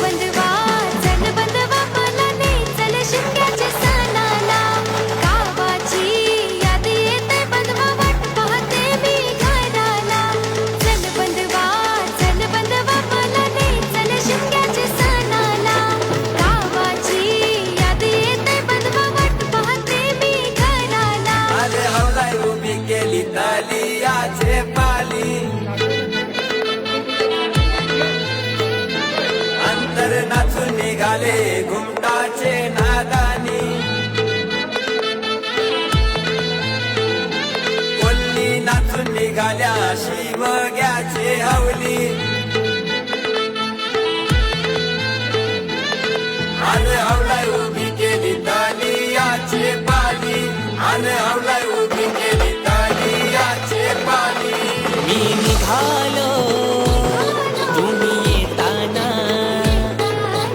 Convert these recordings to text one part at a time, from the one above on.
बंधवा चल बंधवा मला नेचल शिमग्याच्या सणाला गावाची याद येते बंधवा वाट पाहते मी घराला चल बंधवा मला नेचल शिमग्याच्या सणाला गावाची याद येते बंधवा वाट पाहते मी घराला आले हवलाय उभी केली ताली याचे पाली अंतर नाचून निघाले घुमटाचे नादानी कोल्ली नाचून निघाल्या शिमग्याचे हवली आले हवलाय उभी केली ताली याचे पाली आले हवलाय उभी केली ताली याचे पाली मी निघालो तुम्ही येताना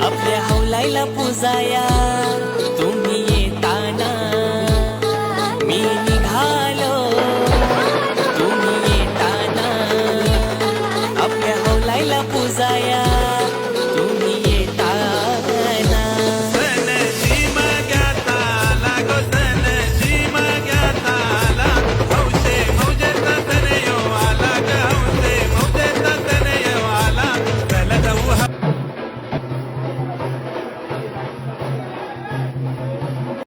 आपल्या हौलाईला पुजाया